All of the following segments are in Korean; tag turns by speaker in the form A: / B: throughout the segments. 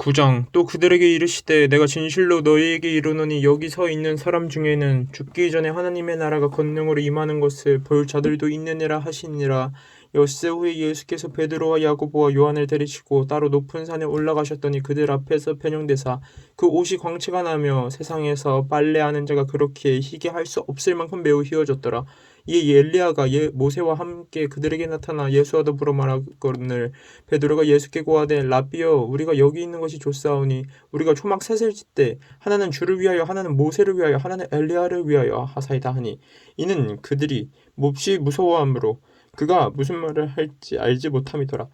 A: 9장 또 그들에게 이르시되 내가 진실로 너희에게 이르노니 여기 서 있는 사람 중에는 죽기 전에 하나님의 나라가 권능으로 임하는 것을 볼 자들도 있느니라 하시니라. 엿새 후에 예수께서 베드로와 야고보와 요한을 데리시고 따로 높은 산에 올라가셨더니 그들 앞에서 변형되사 그 옷이 광채가 나며 세상에서 빨래하는 자가 그렇게 희게 할 수 없을 만큼 매우 희어졌더라. 이에 엘리야가 모세와 함께 그들에게 나타나 예수와 더불어 말하거늘 베드로가 예수께 고하되 라비여 우리가 여기 있는 것이 좋사오니 우리가 초막 셋을 짓되 하나는 주를 위하여 하나는 모세를 위하여 하나는 엘리야를 위하여 하사이다 하니 이는 그들이 몹시 무서워하므로 그가 무슨 말을 할지 알지 못함이더라.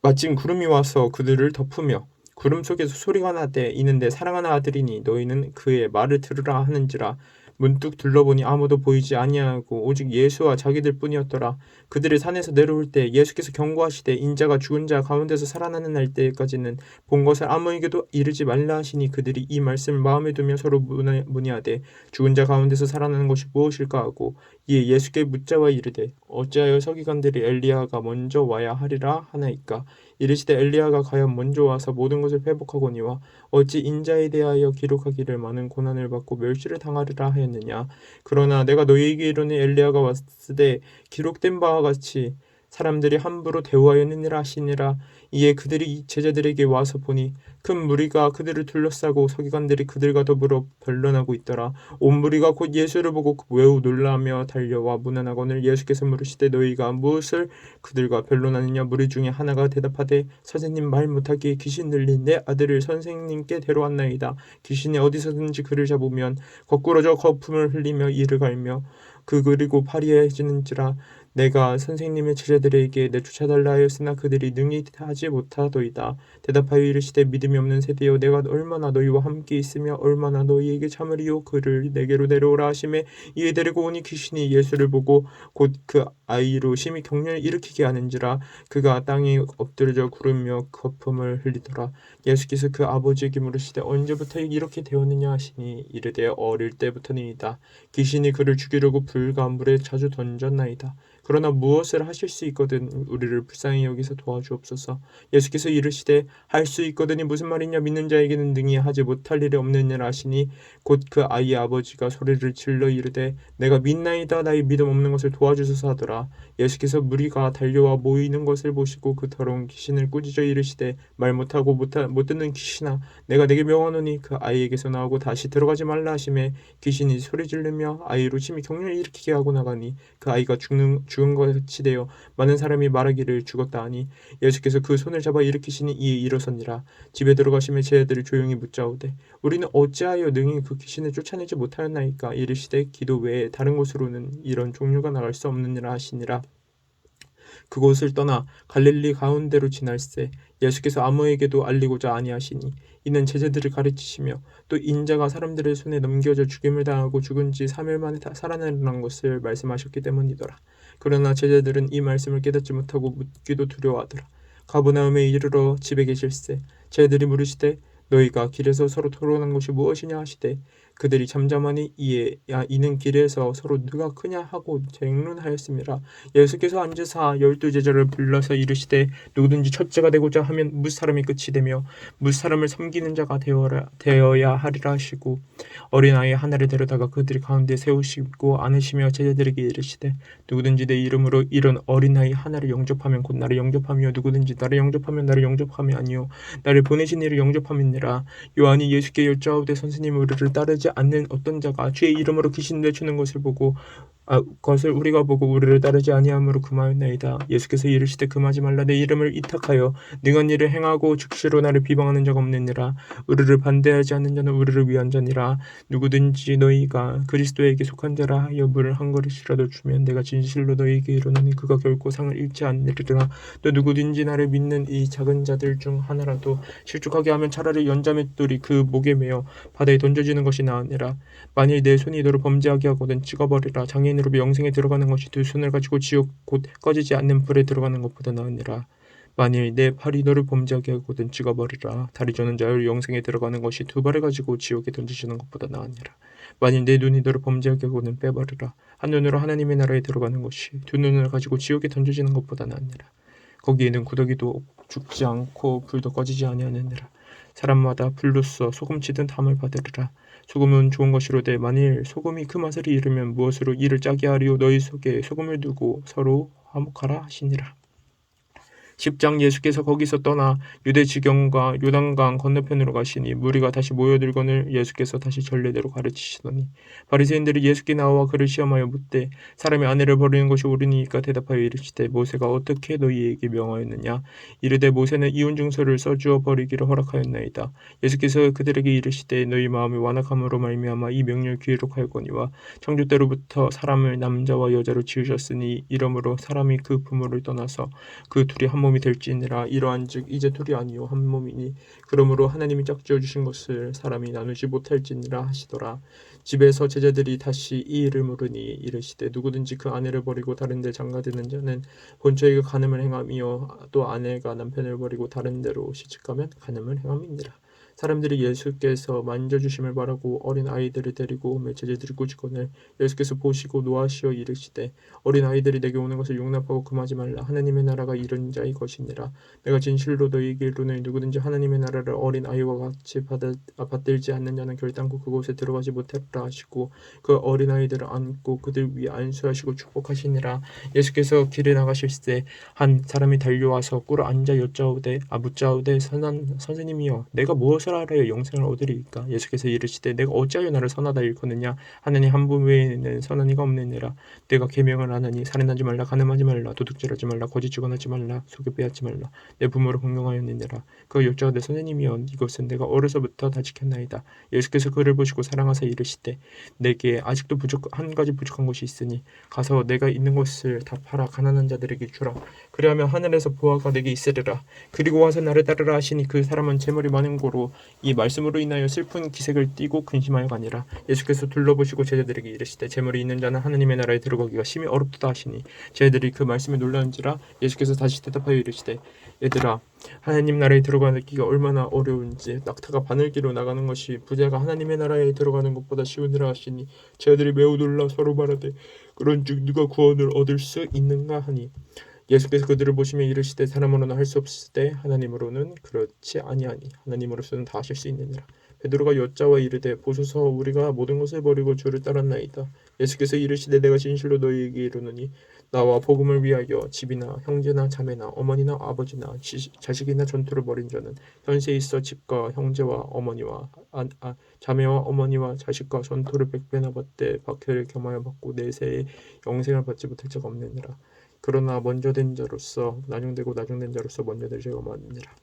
A: 마침 구름이 와서 그들을 덮으며 구름 속에서 소리가 나되 이는 내 사랑하는 아들이니 너희는 그의 말을 들으라 하는지라. 문득 둘러보니 아무도 보이지 아니하고 오직 예수와 자기들 뿐이었더라. 그들이 산에서 내려올 때 예수께서 경고하시되 인자가 죽은 자 가운데서 살아나는 날 때까지는 본 것을 아무에게도 이르지 말라 하시니 그들이 이 말씀을 마음에 두며 서로 문의하되 죽은 자 가운데서 살아나는 것이 무엇일까 하고 이에 예수께 묻자와 이르되 어찌하여 서기관들이 엘리야가 먼저 와야 하리라 하나이까. 이르시되 엘리야가 과연 먼저 와서 모든 것을 회복하거니와 어찌 인자에 대하여 기록하기를 많은 고난을 받고 멸시를 당하리라 하였느냐. 그러나 내가 너희에게 이르니 엘리야가 왔으되 기록된 바와 같이 사람들이 함부로 대우하였느니라 하시니라. 이에 그들이 제자들에게 와서 보니 큰 무리가 그들을 둘러싸고 서기관들이 그들과 더불어 변론하고 있더라. 온 무리가 곧 예수를 보고 매우 놀라며 달려와 문안하거늘 예수께서 물으시되 너희가 무엇을 그들과 변론하느냐. 무리 중에 하나가 대답하되 선생님 말 못하기에 귀신 들린 내 아들을 선생님께 데려왔나이다. 귀신이 어디서든지 그를 잡으면 거꾸로 저 거품을 흘리며 이를 갈며 그리고 파리해지는지라. 내가 선생님의 제자들에게 내쫓아달라 하였으나 그들이 능히 하지 못하도이다. 대답하여 이르시되 믿음이 없는 세대여 내가 얼마나 너희와 함께 있으며 얼마나 너희에게 참으리요. 그를 내게로 데려오라 하시매 이에 데리고 오니 귀신이 예수를 보고 곧 그 아이로 심히 경련을 일으키게 하는지라. 그가 땅에 엎드러져 구르며 거품을 흘리더라. 예수께서 그 아버지에게 물으시되 언제부터 이렇게 되었느냐 하시니 이르되 어릴 때부터니이다. 귀신이 그를 죽이려고 불과 물에 자주 던졌나이다. 그러나 무엇을 하실 수 있거든 우리를 불쌍히 여기서 도와주옵소서. 예수께서 이르시되 할 수 있거든이 무슨 말이냐. 믿는 자에게는 능히 하지 못할 일이 없느니라 하시니 곧 그 아이의 아버지가 소리를 질러 이르되 내가 믿나이다. 나의 믿음 없는 것을 도와주소서 하더라. 예수께서 무리가 달려와 모이는 것을 보시고 그 더러운 귀신을 꾸짖어 이르시되 말 못하고 못 듣는 귀신아 내가 내게 명하노니 그 아이에게서 나오고 다시 들어가지 말라 하시매 귀신이 소리 지르며 아이로 심히 경련을 일으키게 하고 나가니 그 아이가 죽은 것 같이 되어 많은 사람이 말하기를 죽었다 하니 예수께서 그 손을 잡아 일으키시니 이에 일어서니라. 집에 들어가시며 제자들이 조용히 묻자오되 우리는 어찌하여 능히 그 귀신을 쫓아내지 못하였나이까. 이르시되 기도 외에 다른 곳으로는 이런 종류가 나갈 수 없느니라 하시니라. 그곳을 떠나 갈릴리 가운데로 지날새 예수께서 아무에게도 알리고자 아니하시니 이는 제자들을 가르치시며 또 인자가 사람들의 손에 넘겨져 죽임을 당하고 죽은 지 3일 만에 살아나는 것을 말씀하셨기 때문이더라. 그러나 제자들은 이 말씀을 깨닫지 못하고 묻기도 두려워하더라. 가버나움에 이르러 집에 계실새 제자들이 물으시되 너희가 길에서 서로 토론한 것이 무엇이냐 하시되 그들이 잠잠하니 이는 길에서 서로 누가 크냐 하고 쟁론하였음이라. 예수께서 앉으사 12제자를 불러서 이르시되 누구든지 첫째가 되고자 하면 무사람이 끝이 되며 무사람을 섬기는 자가 되어야 하리라 하시고 어린아이 하나를 데려다가 그들 가운데 세우시고 안으시며 제자들에게 이르시되 누구든지 내 이름으로 이런 어린아이 하나를 영접하면 곧 나를 영접하며 누구든지 나를 영접하면 나를 영접함이 아니요 나를 보내신 이를 영접함이니라. 요한이 예수께 여짜오되 선생님 우리를 따르지 않는 어떤 자가 주의 이름으로 귀신 내추는 것을 보고 것을 우리가 보고 우리를 따르지 아니함으로 금하였나이다. 예수께서 이르시되 금하지 말라. 내 이름을 이탁하여 능한 일을 행하고 즉시로 나를 비방하는 자가 없느니라. 우리를 반대하지 않는 자는 우리를 위한 자니라. 누구든지 너희가 그리스도에게 속한 자라 하여 물 한 그릇이라도 주면 내가 진실로 너희에게 이르노니 그가 결코 상을 잃지 않으리라. 또 누구든지 나를 믿는 이 작은 자들 중 하나라도 실족하게 하면 차라리 연자맷돌이 그 목에 매어 바다에 던져지는 것이 나으니라. 만일 내 손이 너를 범죄하게 하거든 찍어버리라. 장애인으로 영생에 들어가는 것이 두 손을 가지고 지옥 곧 꺼지지 않는 불에 들어가는 것보다 나으니라. 만일 내 팔이 너를 범죄하게 하거든 찍어버리라. 다리 저는 자를 영생에 들어가는 것이 두 발을 가지고 지옥에 던지시는 것보다 나으니라. 만일 내 눈이 너를 범죄하게 하거든 빼버리라. 한 눈으로 하나님의 나라에 들어가는 것이 두 눈을 가지고 지옥에 던져지는 것보다 나으니라. 거기에는 구더기도 죽지 않고 불도 꺼지지 아니하느니라. 사람마다 불로써 소금치든 담을 받으리라. 소금은 좋은 것이로되 만일 소금이 그 맛을 잃으면 무엇으로 이를 짜게 하리요. 너희 속에 소금을 두고 서로 화목하라 하시니라. 10장. 예수께서 거기서 떠나 유대 지경과 요단강 건너편으로 가시니 무리가 다시 모여들거늘 예수께서 다시 전례대로 가르치시더니 바리새인들이 예수께 나와 그를 시험하여 묻되 사람이 아내를 버리는 것이 옳으니까 대답하여 이르시되 모세가 어떻게 너희에게 명하였느냐. 이르되 모세는 이혼 증서를 써주어 버리기를 허락하였나이다. 예수께서 그들에게 이르시되 너희 마음이 완악함으로 말미암아 이 명령을 기록하였거니와 창조 때로부터 사람을 남자와 여자로 지으셨으니 이러므로 사람이 그 부모를 떠나서 그 둘이 한 몸이 될지니라. 이러한즉 이제 둘이 아니요 한 몸이니 그러므로 하나님이 짝지어 주신 것을 사람이 나누지 못할지니라 하시더라. 집에서 제자들이 다시 이 일을 물으니 이르시되 누구든지 그 아내를 버리고 다른 데 장가드는 자는 본처에게 간음을 행함이요 또 아내가 남편을 버리고 다른 데로 시집가면 간음을 행함이니라. 사람들이 예수께서 만져주심을 바라고 어린 아이들을 데리고 오매 제자들이 꾸짖거늘 예수께서 보시고 노하시어 이르시되 어린 아이들이 내게 오는 것을 용납하고 금하지 말라. 하나님의 나라가 이런 자의 것이니라. 내가 진실로 너희에게 이르노니 누구든지 하나님의 나라를 어린 아이와 같이 받들지 않는 자는 결단코 그곳에 들어가지 못하리라 하시고 그 어린 아이들을 안고 그들 위에 안수하시고 축복하시니라. 예수께서 길에 나가실 때 한 사람이 달려와서 꿇어 앉아 묻자오되 선생님이여 내가 무엇을 하라여 영생을 얻으리이까. 예수께서 이르시되 내가 어찌하여 나를 선하다 일컫느냐. 하나님 한 분 외에는 선한 이가 없느니라. 내가 계명을 하나니 살인하지 말라, 간음하지 말라, 도둑질하지 말라, 거짓 증언하지 말라, 속여 빼앗지 말라, 내 부모를 공경하였느니라. 그가 여짜오되 선생님이여 이것은 내가 어려서부터 다 지켰나이다. 예수께서 그를 보시고 사랑하사 이르시되 내게 아직도 한 가지 부족한 것이 있으니 가서 내가 있는 것을 다 팔아 가난한 자들에게 주라. 그리하면 하늘에서 보화가 내게 있으리라. 그리고 와서 나를 따르라 하시니 그 사람은 재물이 많은 고로 이 말씀으로 인하여 슬픈 기색을 띠고 근심하여 가니라. 예수께서 둘러보시고 제자들에게 이르시되 재물이 있는 자는 하나님의 나라에 들어가기가 심히 어렵도다 하시니 제자들이 그 말씀에 놀라는지라. 예수께서 다시 대답하여 이르시되 얘들아 하나님 나라에 들어가기가 얼마나 어려운지 낙타가 바늘기로 나가는 것이 부자가 하나님의 나라에 들어가는 것보다 쉬우니라 하시니 제자들이 매우 놀라 서로 말하되 그런즉 누가 구원을 얻을 수 있는가 하니 예수께서 그들을 보시며 이르시되 사람으로는 할 수 없을 때 하나님으로는 그렇지 아니하니 하나님으로서는 다 하실 수 있느니라. 베드로가 여짜와 이르되 보소서 우리가 모든 것을 버리고 주를 따랐나이다. 예수께서 이르시되 내가 진실로 너희에게 이르노니 나와 복음을 위하여 집이나 형제나 자매나 어머니나 아버지나 자식이나 전투를 벌인 자는 현세에 있어 집과 형제와 어머니와 자매와 어머니와 자식과 전투를 100배나 받되 박해를 겸하여 받고 내세에 영생을 받지 못할 자가 없느니라. 그러나 먼저 된 자로서 나중되고 나중된 자로서 먼저 될 자가 많으니라.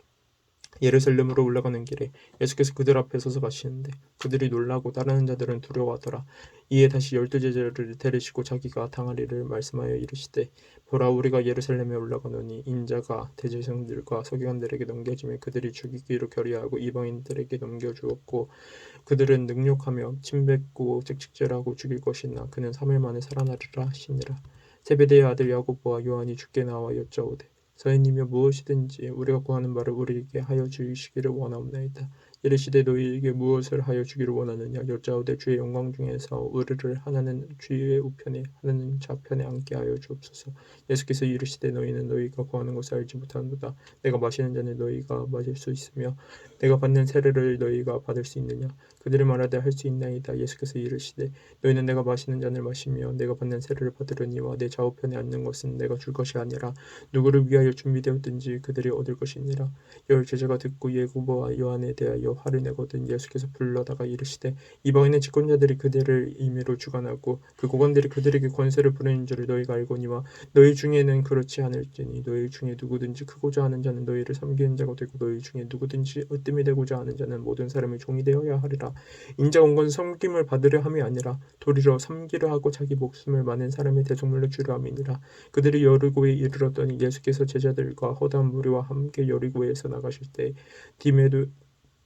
A: 예루살렘으로 올라가는 길에 예수께서 그들 앞에 서서 가시는데 그들이 놀라고 따르는 자들은 두려워하더라. 이에 다시 12 제자를 데리시고 자기가 당하리를 말씀하여 이르시되 보라 우리가 예루살렘에 올라가노니 인자가 대제사장들과 서기관들에게 넘겨지며 그들이 죽이기로 결의하고 이방인들에게 넘겨주었고 그들은 능욕하며 침뱉고 찍찍질하고 죽일 것이나 그는 3일 만에 살아나리라 하시니라. 세베대의 아들 야고보와 요한이 주께 나와 여짜오되 선생님이여 무엇이든지 우리가 구하는 바를 우리에게 하여 주시기를 원하옵나이다. 이르시되 너희에게 무엇을 하여 주기를 원하느냐. 여짜오되 주의 영광 중에서 우리를 하나는 주의 우편에 하나는 좌편에 앉게 하여 주옵소서. 예수께서 이르시되 너희는 너희가 구하는 것을 알지 못하는도다. 내가 마시는 잔을 너희가 마실 수 있으며 내가 받는 세례를 너희가 받을 수 있느냐. 그들이 말하되 할 수 있나이다. 예수께서 이르시되 너희는 내가 마시는 잔을 마시며 내가 받는 세례를 받으려니와 내 좌우편에 앉는 것은 내가 줄 것이 아니라 누구를 위하여 준비되었든지 그들이 얻을 것이니라. 열 제자가 듣고 야고보와 요한에 대하여 화를 내거든 예수께서 불러다가 이르시되 이방인의 집권자들이 그들을 임의로 주관하고 그 고관들이 그들에게 권세를 부리는 줄을 너희가 알거니와 너희 중에는 그렇지 않을지니 너희 중에 누구든지 크고자 하는 자는 너희를 섬기는 자가 되고 너희 중에 누구든지 으뜸이 되고자 하는 자는 모든 사람의 종이 되어야 하리라. 인자가 온 것은 섬김을 받으려 함이 아니라 도리어 섬기려 하고 자기 목숨을 많은 사람의 대속물로 주려 함이니라. 그들이 여리고에 이르렀더니 예수께서 제자들과 허다한 무리와 함께 여리고에서 나가실 때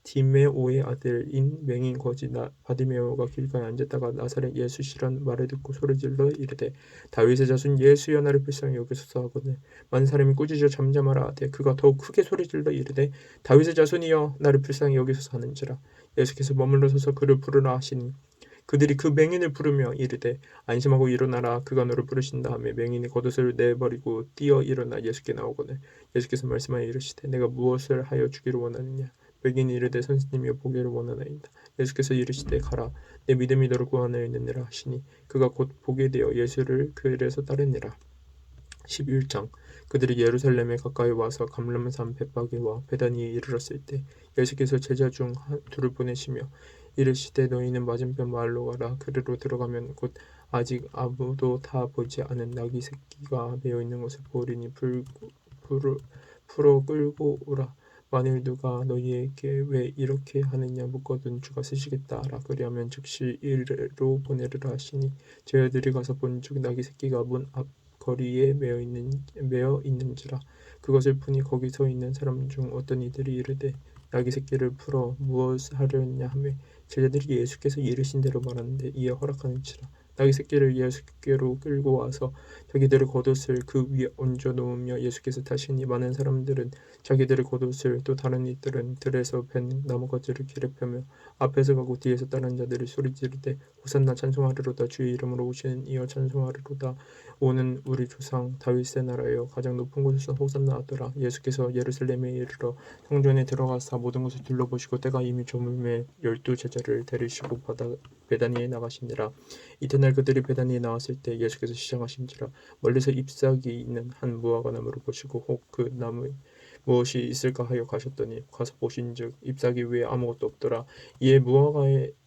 A: 디메오의 아들인 맹인 거지 바디메오가 길가에 앉았다가 나사렛 예수시란 말을 듣고 소리질러 이르되 다윗의 자손 예수여 나를 불쌍히 여기소서 하거늘 많은 사람이 꾸짖어 잠잠하라 하되 그가 더욱 크게 소리질러 이르되 다윗의 자손이여 나를 불쌍히 여기소서 하는지라. 예수께서 머물러 서서 그를 부르라 하시니 그들이 그 맹인을 부르며 이르되 안심하고 일어나라 그가 너를 부르신다 하며 맹인이 겉옷을 내버리고 뛰어 일어나 예수께 나오거늘 예수께서 말씀하여 이르시되 내가 무엇을 하여 주기를 원하느냐 맹인이 이르되 선생님이여 보기를 원하나이다. 예수께서 이르시되 가라 내 믿음이 너를 구원하였느니라 하시니 그가 곧 보게 되어 예수를 그 길에서 따르니라. 11장 그들이 예루살렘에 가까이 와서 감람산 벳바게와 베다니에 이르렀을 때 예수께서 제자 중 둘을 보내시며 이르시되 너희는 맞은편 마을로 가라. 그리로 들어가면 곧 아직 아무도 다 보지 않은 나귀 새끼가 매어 있는 것을 보리니 풀어 끌고 오라. 만일 누가 너희에게 왜 이렇게 하느냐 묻거든 주가 쓰시겠다 하라. 그리하면 즉시 이리로 보내리라 하시니 제자들이 가서 본즉 나귀 새끼가 문 앞 거리에 매어 있는지라. 그것을 보니 거기 서 있는 사람 중 어떤 이들이 이르되 나귀 새끼를 풀어 무엇 하려느냐 하며 제자들이 예수께서 이르신 대로 말하는데 이에 허락하는지라. 나귀 새끼를 예수께로 끌고 와서 자기들의 겉옷을 그 위에 얹어 놓으며 예수께서 타시니 많은 사람들은 자기들의 겉옷을 또 다른 이들은 들에서 벤 나무가지를 길에 펴며 앞에서 가고 뒤에서 따르는 자들이 소리 지르되 호산나 찬송하리로다 주의 이름으로 오시는 이여 찬송하리로다 오는 우리 조상 다윗의 나라여 가장 높은 곳에서 호산나 하더라. 예수께서 예루살렘에 이르러 성전에 들어가사 모든 것을 둘러보시고 때가 이미 저물매 12제자를 데리시고 베다니에 나가시니라. 이튿날 그들이 베다니에 나왔을 때 예수께서 시장하신지라. 멀리서 잎사귀 있는 한 무화과 나무를 보시고 혹 그 나무에 무엇이 있을까 하여 가셨더니 가서 보신즉 잎사귀 위에 아무것도 없더라. 이에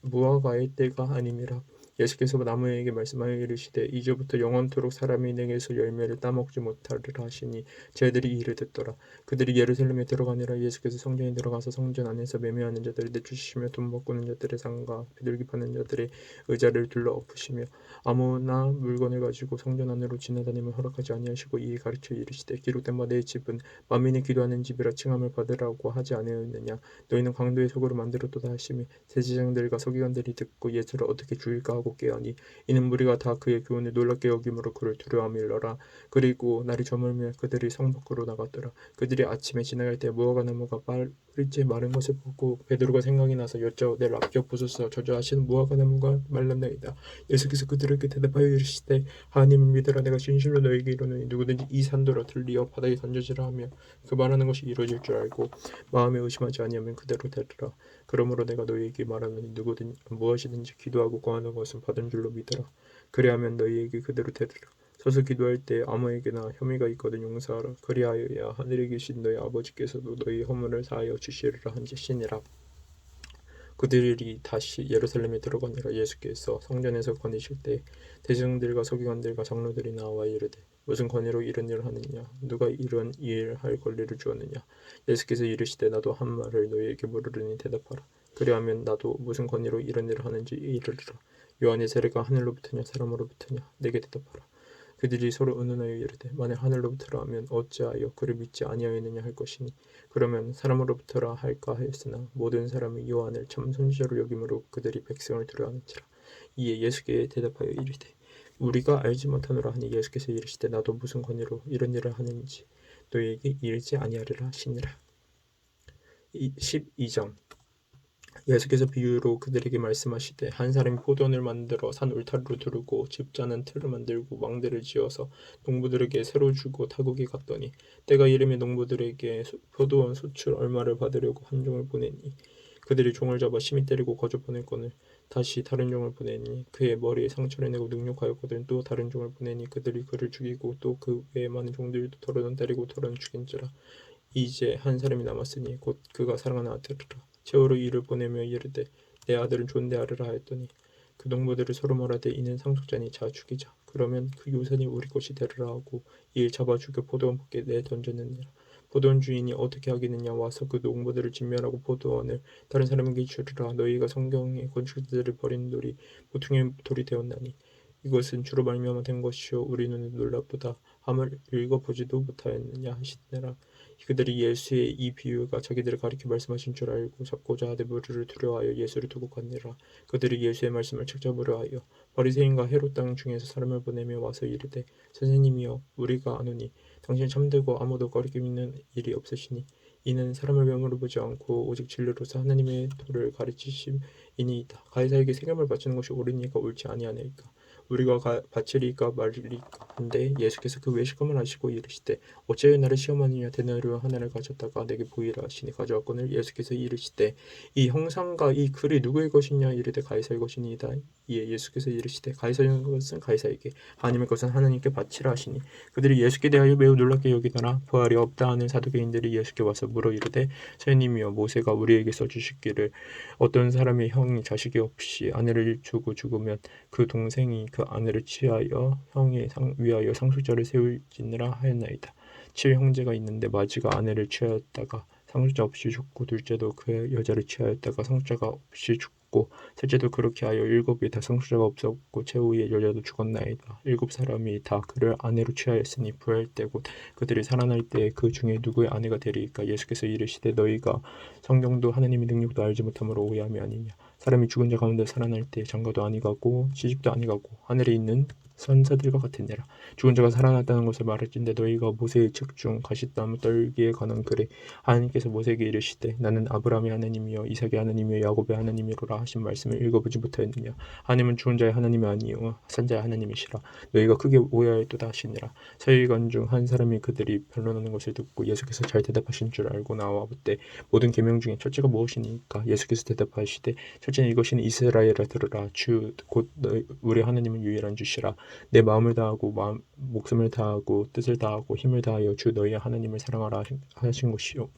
A: 무화과의 때가 아니니라. 예수께서 나무에게 말씀하여 이르시되 이제부터 영원토록 사람이 내게서 열매를 따먹지 못하리라 하시니 제자들이 이를 듣더라. 그들이 예루살렘에 들어가니라. 예수께서 성전에 들어가서 성전 안에서 매매하는 자들을 내주시며 돈 바꾸는 자들의 상과 비둘기 파는 자들의 의자를 둘러 엎으시며 아무나 물건을 가지고 성전 안으로 지나다니면 허락하지 아니하시고 이에 가르쳐 이르시되 기록된 바 내 집은 만민이 기도하는 집이라 칭함을 받으라고 하지 아니하였느냐. 너희는 강도의 속으로 만들었도다 하시며 제사장들과 서기관들이 듣고 예수를 어떻게 죽일까 하고 깨어니 이는 무리가 다 그의 교훈을 놀랍게 여김으로 그를 두려워하며 일러라. 그리고 날이 저물며 그들이 성 밖으로 나갔더라. 그들이 아침에 지나갈 때 무화과 나무가 빠르지 마른 것을 보고 베드로가 생각이 나서 여짜오되 랍겨 보소서 저주하시는 무화과 나무가 말랐나이다. 예수께서 그들에게 대답하여 이르시되 하나님을 믿으라. 내가 진실로 너희에게 이르노니 누구든지 이 산도로 들리어 바다에 던져지라 하며 그 말하는 것이 이루어질 줄 알고 마음에 의심하지 아니하면 그대로 되리라. 그러므로 내가 너희에게 말하노니 누구든 무엇이든지 기도하고 구하는 것은 받은 줄로 믿으라. 그리하면 너희에게 그대로 되리라. 서서 기도할 때 아무에게나 혐의가 있거든 용서하라. 그리하여야 하늘에 계신 너희 아버지께서도 너희 허물을 사하여 주시리라 하시니라. 그들이 다시 예루살렘에 들어가니라. 예수께서 성전에서 거니실 때 대중들과 서기관들과 장로들이 나와 이르되 무슨 권위로 이런 일을 하느냐 누가 이런 일 할 권리를 주었느냐. 예수께서 이르시되 나도 한 말을 너희에게 물으리니 대답하라. 그리하면 나도 무슨 권위로 이런 일을 하는지 이르리라. 요한의 세례가 하늘로부터냐 사람으로부터냐 내게 대답하라. 그들이 서로 의논하여 이르되 만일 하늘로부터라 하면 어찌하여 그를 믿지 아니하였느냐 할 것이니 그러면 사람으로부터라 할까 하였으나 모든 사람이 요한을 참 선지자로 여김으로 그들이 백성을 두려워하는지라. 이에 예수께 대답하여 이르되 우리가 알지 못하노라 하니 예수께서 이르시되 나도 무슨 권위로 이런 일을 하는지 너희에게 이르지 아니하리라 하시니라. 12장 예수께서 비유로 그들에게 말씀하시되 한 사람이 포도원을 만들어 산 울타리로 두르고 집자는 틀을 만들고 망대를 지어서 농부들에게 새로 주고 타국에 갔더니 때가 이르매 농부들에게 포도원 수출 얼마를 받으려고 한 종을 보내니 그들이 종을 잡아 심히 때리고 거저 보냈거늘 다시 다른 종을 보내니 그의 머리에 상처를 내고 능욕하였거든 또 다른 종을 보내니 그들이 그를 죽이고 또 그 외에 많은 종들도 더러는 때리고 더러는 죽인지라. 이제 한 사람이 남았으니 곧 그가 사랑하는 아들이라. 최후로 이를 보내며 이르되 내 아들은 좋은데 아르라 하였더니 그 농부들을 서로 말하되 이는 상속자니 자 죽이자. 그러면 그 유산이 우리 것이 되리라 하고 이를 잡아 죽여 포도원 밖에 내던졌느니라. 포도원 주인이 어떻게 하겠느냐 와서 그 농부들을 진멸하고 포도원을 다른 사람에게 주리라. 너희가 성경의 건축자들을 버린 돌이 보통의 돌이 되었나니 이것은 주로 말미암아 된 것이요 우리 눈에 놀랍도다 함을 읽어보지도 못하였느냐 하시니라. 그들이 예수의 이 비유가 자기들을 가리켜 말씀하신 줄 알고 잡고자 하되 무리를 두려워하여 예수를 두고 갔느니라. 그들이 예수의 말씀을 책잡으려 하여 바리새인과 헤롯 땅 중에서 사람을 보내며 와서 이르되 선생님이여 우리가 아노니 당신이 참되고 아무도 거리끼는 일이 없으시니 이는 사람의 명으로 보지 않고 오직 진리로서 하나님의 도를 가르치심이니이다. 가이사에게 세금을 바치는 것이 옳으니까 옳지 아니하나이까. 우리가 바치리까 말리까 한데 예수께서 그 외식함을 하시고 이르시되 어찌하여 나를 시험하느냐. 데나리오 하나를 가졌다가 내게 보이라 하시니 가져왔거늘 예수께서 이르시되 이 형상과 이 글이 누구의 것이냐. 이르되 가이사의 것이니이다. 이에 예수께서 이르시되 가이사의 것은 가이사에게 하나님의 것은 하나님께 바치라 하시니 그들이 예수께 대하여 매우 놀랍게 여기더라. 부활이 없다 하는 사두개인들이 예수께 와서 물어 이르되 선생님이여 모세가 우리에게 써주시기를 어떤 사람의 형이 자식이 없이 아내를 두고 죽으면 그 동생이 그 아내를 취하여 형에 위하여 상속자를 세울지니라 하였나이다. 칠 형제가 있는데 마지가 아내를 취하였다가 상속자 없이 죽고 둘째도 그 여자를 취하였다가 상속자가 없이 죽고 셋째도 그렇게 하여 일곱이 다 상속자가 없었고 최후의 여자도 죽었나이다. 일곱 사람이 다 그를 아내로 취하였으니 부활 때 곧 그들이 살아날 때 그 중에 누구의 아내가 되리이까. 예수께서 이르시되 너희가 성경도 하나님의 능력도 알지 못함으로 오해함이 아니냐. 사람이 죽은 자 가운데 살아날 때 장가도 아니가고 시집도 아니가고 하늘에 있는 선사들과 같으니라. 죽은 자가 살아났다는 것을 말할진대 너희가 모세의 책 중 가시나무 떨기에 관한 글에 하나님께서 모세에게 이르시되 나는 아브라함의 하나님이여 이삭의 하나님이여 야곱의 하나님이로라 하신 말씀을 읽어보지 못하였느냐. 하나님은 죽은 자의 하나님이 아니요 산 자의 하나님이시라. 너희가 크게 오해하였도다 하시니라. 서기관 중 한 사람이 그들이 변론하는 것을 듣고 예수께서 잘 대답하신 줄 알고 나와 묻되 모든 계명 중에 첫째가 무엇이니까. 예수께서 대답하시되 첫째는 이것이니 이스라엘아 들으라. 주 곧 우리 하나님은 유일한 주시라. 내 마음을 다하고 목숨을 다하고 뜻을 다하고 힘을 다하여 주 너희의 하나님을 사랑하라 하신 것이요.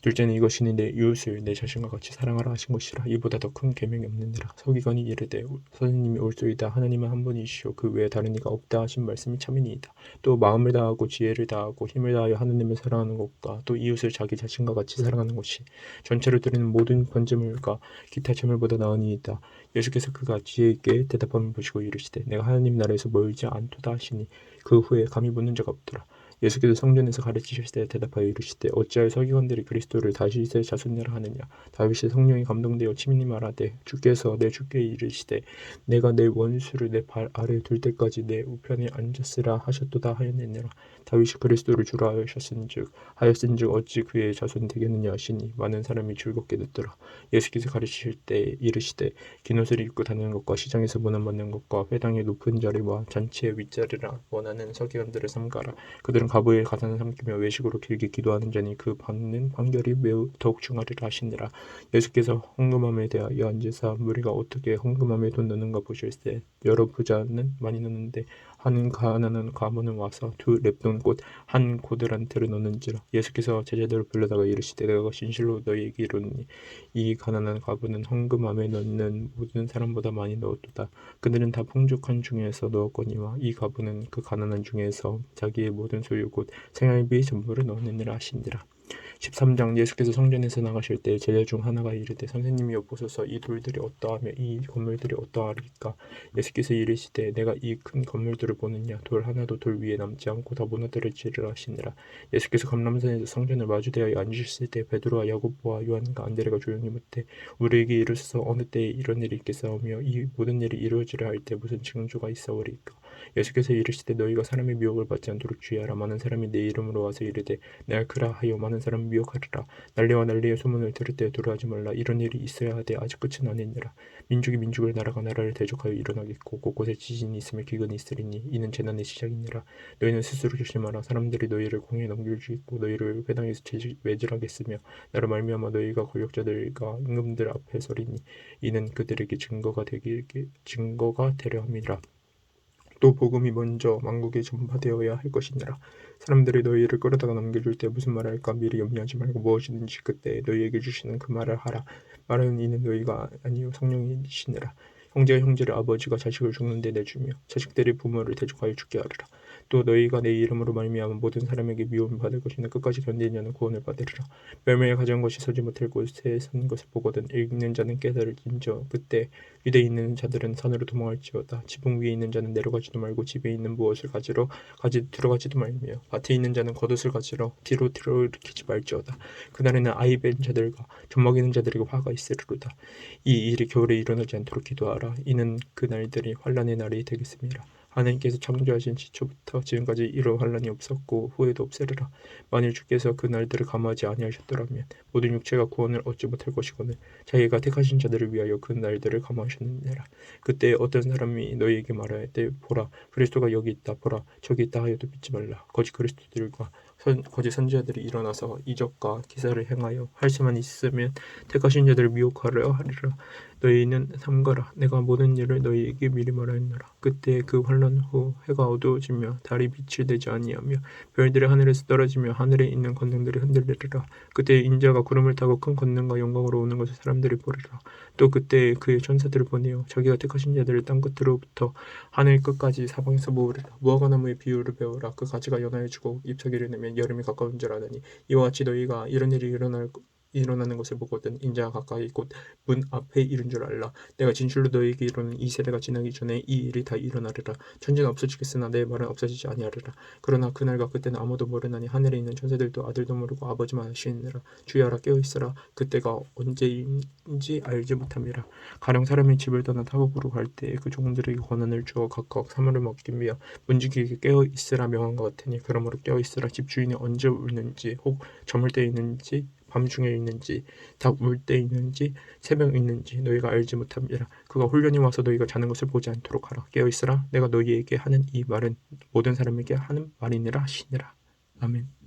A: 둘째는 이것이니 내 이웃을 내 자신과 같이 사랑하라 하신 것이라. 이보다 더 큰 계명이 없느니라. 서기관이 이르되 선생님이 옳소이다. 하나님은 한 분이시오 그 외에 다른 이가 없다 하신 말씀이 참이니이다. 또 마음을 다하고 지혜를 다하고 힘을 다하여 하나님을 사랑하는 것과 또 이웃을 자기 자신과 같이 사랑하는 것이 전체로 드리는 모든 번제물과 기타 제물보다 나으니이다. 예수께서 그가 지혜 있게 대답함을 보시고 이르시되 내가 하나님 나라에서 멀지 않도다 하시니 그 후에 감히 묻는 자가 없더라. 예수께서 성전에서 가르치실 때 대답하여 이르시되 어찌하여 서기관들이 그리스도를 다윗의 자손이라 하느냐. 다윗이 성령이 감동되어 치밀히 말하되 주께서 내 주께 이르시되 내가 내 원수를 내 발 아래에 둘 때까지 내 우편에 앉았으라 하셨도다 하였느니라. 다윗이 그리스도를 주라 하였은즉 어찌 그의 자손이 되겠느냐 하시니 많은 사람이 즐겁게 듣더라. 예수께서 가르치실 때 이르시되 긴 옷을 입고 다니는 것과 시장에서 문안받는 것과 회당의 높은 자리와 잔치의 윗자리라 원하는 서기관들을 삼가라. 그들은 가부에 가산을 삼키며 외식으로 길게 기도하는 자니 그 받는 판결이 매우 더욱 중하리라 하시니라. 예수께서 헌금함에 대하여 앉으사 무리가 어떻게 헌금함에 돈 넣는가 보실세 여러 부자는 많이 넣는데 한 가난한 과부는 와서 두 렙돈 곧 한 고드란트를 넣는지라. 예수께서 제자들을 불러다가 이르시되 내가 진실로 너희에게 이르노니 이 가난한 과부는 헌금함에 넣는 모든 사람보다 많이 넣었도다. 그들은 다 풍족한 중에서 넣었거니와 이 과부는 그 가난한 중에서 자기의 모든 소유 곧 생활비 전부를 넣었느니라 하시니라. 13장 예수께서 성전에서 나가실 때 제자 중 하나가 이르되 선생님이여 보소서 이 돌들이 어떠하며 이 건물들이 어떠하리까. 예수께서 이르시되 내가 이 큰 건물들을 보느냐. 돌 하나도 돌 위에 남지 않고 다 무너뜨려지리라 하시니라. 예수께서 감람산에서 성전을 마주대하여 앉으셨을 때 베드로와 야고보와 요한과 안드레가 조용히 묻되 우리에게 이르소서 어느 때에 이런 일이 있겠사오며 이 모든 일이 이루어지려 할 때 무슨 징조가 있사오리까. 예수께서 이르시되 너희가 사람의 미혹을 받지 않도록 주의하라. 많은 사람이 내 이름으로 와서 이르되 날 그라 하여 많은 사람을 미혹하리라. 난리와 난리의 소문을 들을 때 두려워하지 말라. 이런 일이 있어야 하되 아직 끝은 아니니라. 민족이 민족을 나라가 나라를 대적하여 일어나겠고 곳곳에 지진이 있으며 기근이 있으리니 이는 재난의 시작이니라. 너희는 스스로 조심하라. 사람들이 너희를 공에 넘길지고 너희를 회당에서 외질하겠으며 나로 말미암아 너희가 권력자들과 임금들 앞에 서리니 이는 그들에게 증거가 되려 함이라. 또 복음이 먼저 만국에 전파되어야 할 것이니라. 사람들이 너희를 끌어다가 넘겨줄 때 무슨 말을 할까 미리 염려하지 말고 무엇이든지 그때 너희에게 주시는 그 말을 하라. 말하는 이는 너희가 아니요 성령이시니라. 형제가 형제를 아버지가 자식을 죽는데 내주며 자식들이 부모를 대적하여 죽게 하리라. 또 너희가 내 이름으로 말미암아 모든 사람에게 미움을 받을 것이나 끝까지 견디는 자는 구원을 받으리라. 멸망에 가져온 것이 서지 못할 곳에 선 것을 보거든 읽는 자는 깨달을진저 그때 유대에 있는 자들은 산으로 도망할지어다. 지붕 위에 있는 자는 내려가지도 말고 집에 있는 무엇을 가지러 들어가지도 말며 밭에 있는 자는 겉옷을 가지러 뒤로 일으키지 말지어다. 그날에는 아이 벤 자들과 젖 먹이는 자들에게 화가 있으리로다. 이 일이 겨울에 일어나지 않도록 기도하라. 이는 그 날들이 환난의 날이 되겠습니다. 하나님께서 창조하신 지초부터 지금까지 이런 환란이 없었고 후에도 없으리라. 만일 주께서 그 날들을 감하지 아니하셨더라면 모든 육체가 구원을 얻지 못할 것이거늘 자기가 택하신 자들을 위하여 그 날들을 감하셨느니라. 그때 어떤 사람이 너희에게 말하되 보라 그리스도가 여기 있다 보라 저기 있다 하여도 믿지 말라. 거짓 그리스도들과 거짓 선지자들이 일어나서 이적과 기사를 행하여 할 수만 있으면 택하신 자들을 미혹하려 하리라. 너희는 삼가라. 내가 모든 일을 너희에게 미리 말하였노라. 그때 그 환란 후 해가 어두워지며 달이 빛을 내지 아니하며 별들이 하늘에서 떨어지며 하늘에 있는 권능들이 흔들리리라. 그때 인자가 구름을 타고 큰 권능과 영광으로 오는 것을 사람들이 보리라. 또 그때 그의 천사들을 보내어 자기가 택하신 자들을 땅 끝으로부터 하늘 끝까지 사방에서 모으리라. 무화과 나무의 비유를 배우라. 그 가지가 연하여지고 잎사귀를 내면 여름이 가까운 줄 아느니 이와 같이 너희가 이런 일이 일어나는 것을 보거든 인자가 가까이 곧 문 앞에 이른 줄 알라. 내가 진실로 너희에게 이르는 이 세대가 지나기 전에 이 일이 다 일어나리라. 천지는 없어지겠으나 내 말은 없어지지 아니하리라. 그러나 그날과 그때는 아무도 모르나니 하늘에 있는 천사들도 아들도 모르고 아버지만 아시느니라. 주의하라 깨어있으라. 그때가 언제인지 알지 못함이라. 가령 사람이 집을 떠나 타국으로 갈 때에 그 종들에게 권한을 주어 각각 사물을 맡기며 문지기에게 깨어있으라 명한 것 같으니 그러므로 깨어있으라. 집주인이 언제 울는지 혹 저물 때 있는지 밤중에 있는지 닭 울 때 있는지 새벽 있는지 너희가 알지 못함이라. 그가 훈련이 와서 너희가 자는 것을 보지 않도록 하라. 깨어있으라. 내가 너희에게 하는 이 말은 모든 사람에게 하는 말이니라 하시니라. 아멘.